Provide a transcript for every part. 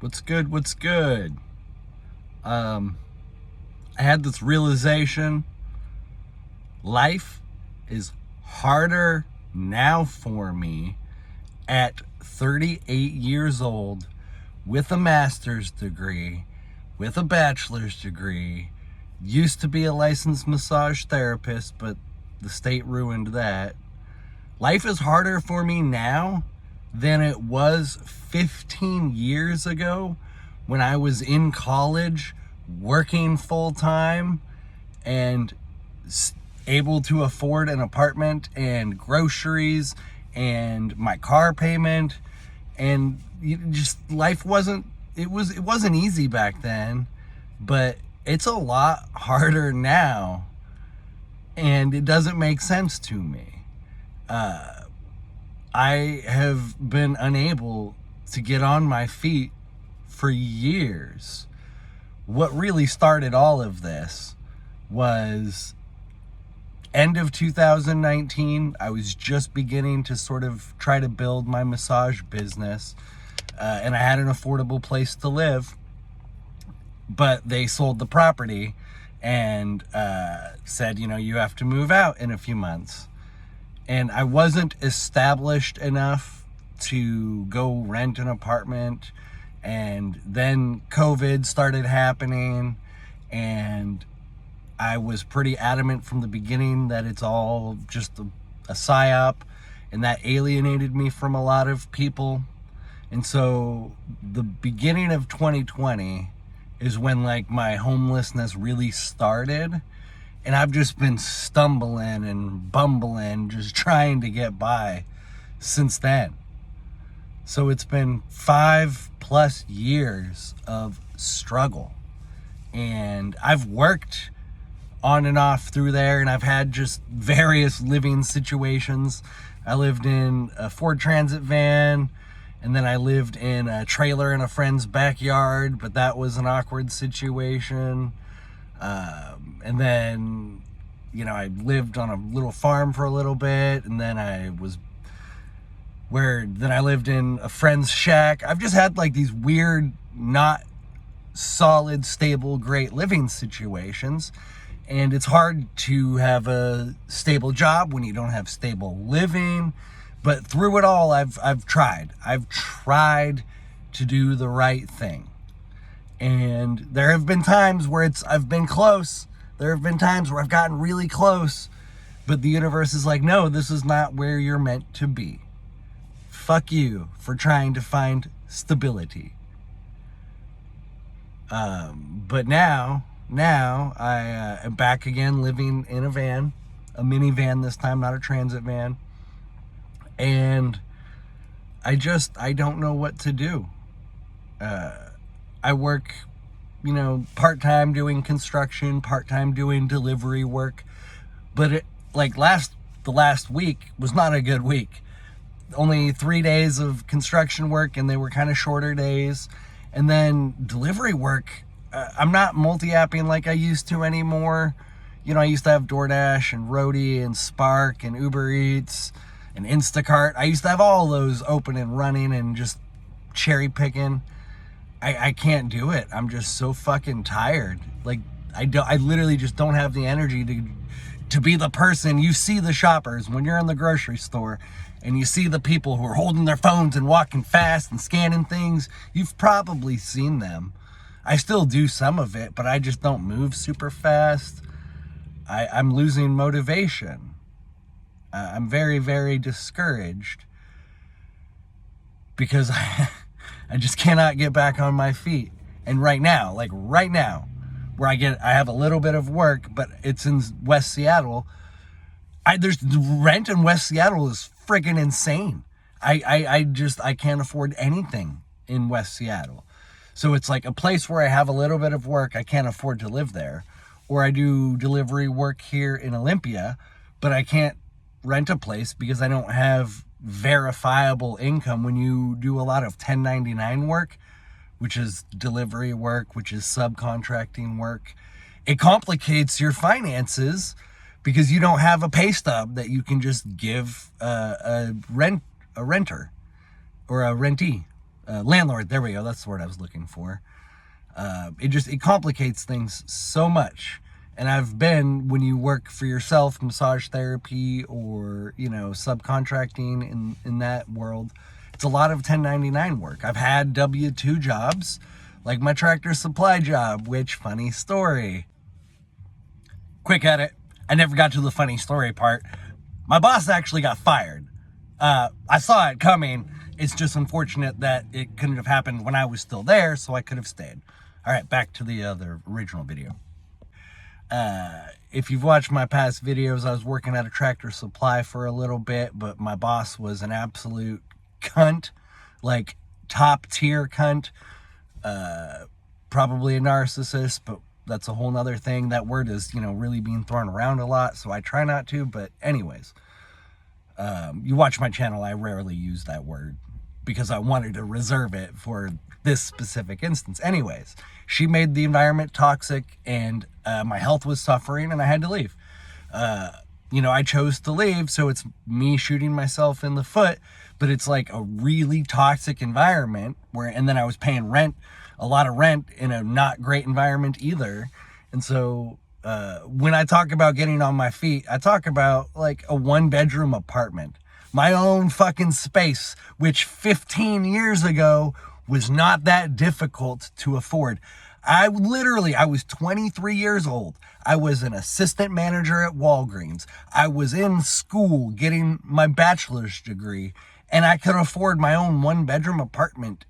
What's good? What's good? I had this realization. Life is harder now for me at 38 years old with a master's degree, with a bachelor's degree, used to be a licensed massage therapist, but the state ruined that. Life is harder for me now than it was 15 years ago when I was in college working full time and able to afford an apartment and groceries and my car payment. And just life wasn't easy back then, but it's a lot harder now, and it doesn't make sense to me. I have been unable to get on my feet for years. What really started all of this was end of 2019. I was just beginning to sort of try to build my massage business, and I had an affordable place to live, but they sold the property and said, you have to move out in a few months. And I wasn't established enough to go rent an apartment. And then COVID started happening, and I was pretty adamant from the beginning that it's all just a psyop, and that alienated me from a lot of people. And so the beginning of 2020 is when my homelessness really started. And I've just been stumbling and bumbling, just trying to get by since then. So it's been 5+ years of struggle. And I've worked on and off through there, and I've had just various living situations. I lived in a Ford Transit van, and then I lived in a trailer in a friend's backyard, but that was an awkward situation. And then, I lived on a little farm for a little bit, and then I lived in a friend's shack. I've just had these weird, not solid, stable, great living situations. And it's hard to have a stable job when you don't have stable living. But through it all, I've tried to do the right thing. And there have been times where I've been close. There have been times where I've gotten really close, but the universe is like, no, this is not where you're meant to be. Fuck you for trying to find stability. But now I am back again living in a van, a minivan this time, not a transit van. And I don't know what to do. I work, part-time doing construction, part-time doing delivery work. But the last week was not a good week. Only 3 days of construction work, and they were kind of shorter days. And then delivery work, I'm not multi-apping like I used to anymore. I used to have DoorDash and Roadie and Spark and Uber Eats and Instacart. I used to have all those open and running and just cherry picking. I can't do it. I'm just so fucking tired. I literally just don't have the energy to be the person. You see the shoppers when you're in the grocery store, and you see the people who are holding their phones and walking fast and scanning things. You've probably seen them. I still do some of it, but I just don't move super fast. I'm losing motivation. I'm very, very discouraged because I just cannot get back on my feet. And right now, where I have a little bit of work, but it's in West Seattle. There's the rent in West Seattle is freaking insane. I can't afford anything in West Seattle. So it's like a place where I have a little bit of work. I can't afford to live there. Or I do delivery work here in Olympia, but I can't rent a place because I don't have verifiable income. When you do a lot of 1099 work, which is delivery work, which is subcontracting work, it complicates your finances because you don't have a pay stub that you can just give a renter or a rentee. landlord, there we go, that's the word I was looking for. It complicates things so much. And I've been, when you work for yourself, massage therapy, or, you know, subcontracting in that world, it's a lot of 1099 work. I've had W-2 jobs, like my Tractor Supply job, which, funny story. Quick edit. I never got to the funny story part. My boss actually got fired. I saw it coming. It's just unfortunate that it couldn't have happened when I was still there, so I could have stayed. All right, back to the original video. If you've watched my past videos, I was working at a Tractor Supply for a little bit, but my boss was an absolute cunt, like top tier cunt, probably a narcissist, but that's a whole nother thing. That word is, you know, really being thrown around a lot, so I try not to, but anyways, you watch my channel, I rarely use that word because I wanted to reserve it for this specific instance. Anyways, she made the environment toxic, and my health was suffering, and I had to leave. You know, I chose to leave, so it's me shooting myself in the foot, but it's like a really toxic environment and then I was paying rent, a lot of rent in a not great environment either. And so when I talk about getting on my feet, I talk about like a 1-bedroom apartment, my own fucking space, which 15 years ago was not that difficult to afford. I was 23 years old. I was an assistant manager at Walgreens. I was in school getting my bachelor's degree, and I could afford my own 1-bedroom apartment.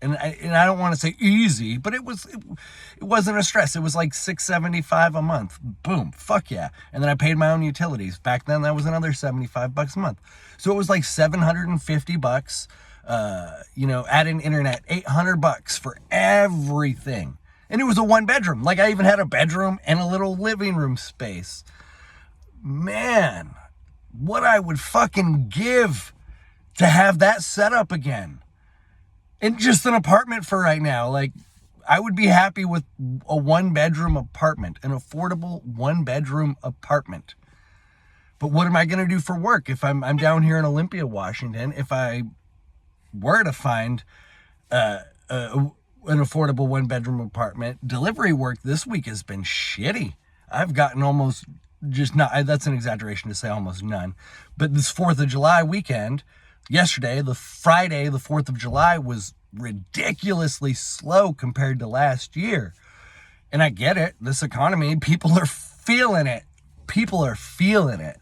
And I don't want to say easy, but it wasn't a stress. It was like $675 a month. Boom, fuck yeah. And then I paid my own utilities. Back then, that was another $75 a month. So it was like $750. You know, add in internet, $800 for everything. And it was a 1-bedroom. Like, I even had a bedroom and a little living room space. Man, what I would fucking give to have that set up again. And just an apartment for right now. Like, I would be happy with a 1-bedroom apartment, an affordable 1-bedroom apartment. But what am I going to do for work if I'm down here in Olympia, Washington? If I were to find an affordable 1-bedroom apartment, delivery work this week has been shitty. I've gotten almost just not, that's an exaggeration to say almost none. But this 4th of July weekend, yesterday, the Friday, the 4th of July, was ridiculously slow compared to last year. And I get it. This economy, people are feeling it. People are feeling it.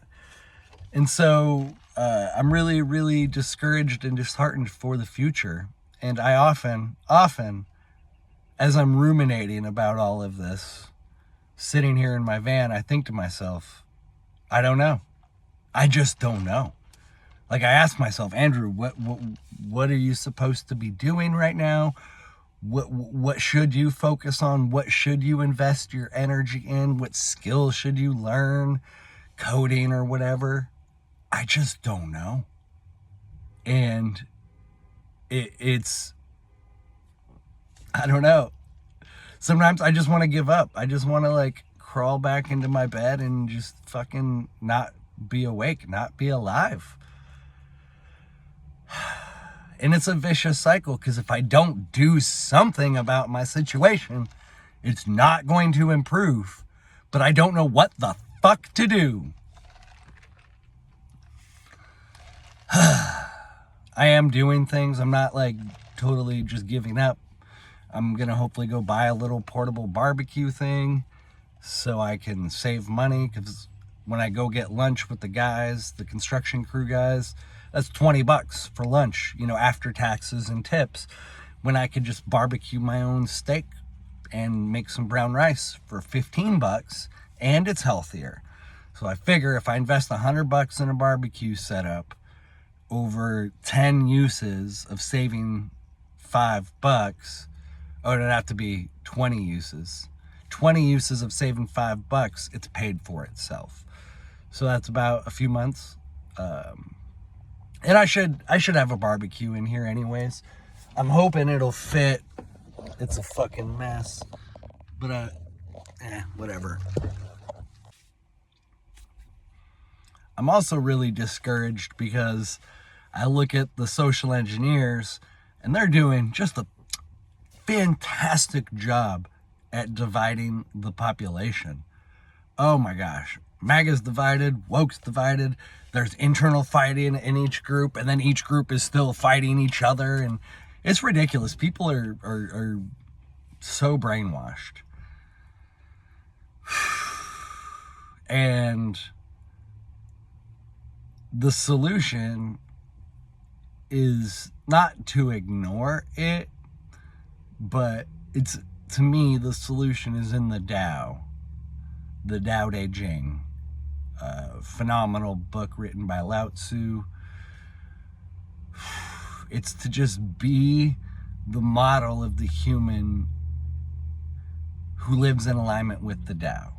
And so I'm really, really discouraged and disheartened for the future. And I often, as I'm ruminating about all of this, sitting here in my van, I think to myself, I don't know. I just don't know. Like, I ask myself, Andrew, what are you supposed to be doing right now? What should you focus on? What should you invest your energy in? What skills should you learn? Coding or whatever? I just don't know. And it's, I don't know. Sometimes I just want to give up. I just want to, like, crawl back into my bed and just fucking not be awake, not be alive. And it's a vicious cycle, because if I don't do something about my situation, it's not going to improve. But I don't know what the fuck to do. I am doing things. I'm not like totally just giving up. I'm going to hopefully go buy a little portable barbecue thing so I can save money, because when I go get lunch with the guys, the construction crew guys, that's $20 for lunch, you know, after taxes and tips, when I could just barbecue my own steak and make some brown rice for $15, and it's healthier. So I figure if I invest $100 in a barbecue setup over 10 uses of saving $5, oh, it'd have to be 20 uses. 20 uses of saving $5, it's paid for itself. So that's about a few months. And I should have a barbecue in here anyways. I'm hoping it'll fit. It's a fucking mess. But, whatever. I'm also really discouraged because I look at the social engineers And they're doing just a fantastic job at dividing the population. Oh my gosh. MAGA's divided, woke's divided. There's internal fighting in each group, and then each group is still fighting each other, and it's ridiculous. People are so brainwashed. And the solution is not to ignore it, but it's, to me, the solution is in the Tao Te Ching. Phenomenal book written by Lao Tzu. It's to just be the model of the human who lives in alignment with the Tao.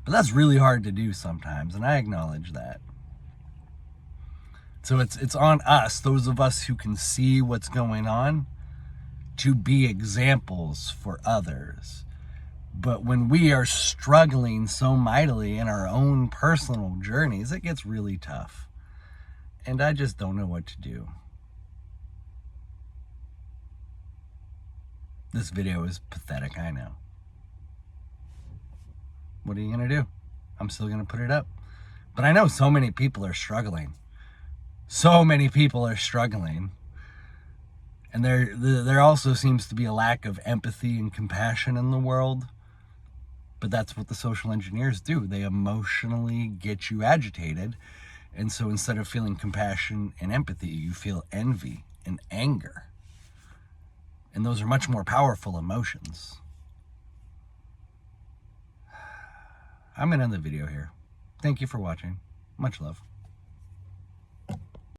But that's really hard to do sometimes, and I acknowledge that. So it's on us, those of us who can see what's going on, to be examples for others. But when we are struggling so mightily in our own personal journeys, it gets really tough. And I just don't know what to do. This video is pathetic, I know. What are you going to do? I'm still going to put it up. But I know so many people are struggling. So many people are struggling. And there also seems to be a lack of empathy and compassion in the world. But that's what the social engineers do. They emotionally get you agitated. And so instead of feeling compassion and empathy, you feel envy and anger. And those are much more powerful emotions. I'm going to end the video here. Thank you for watching. Much love.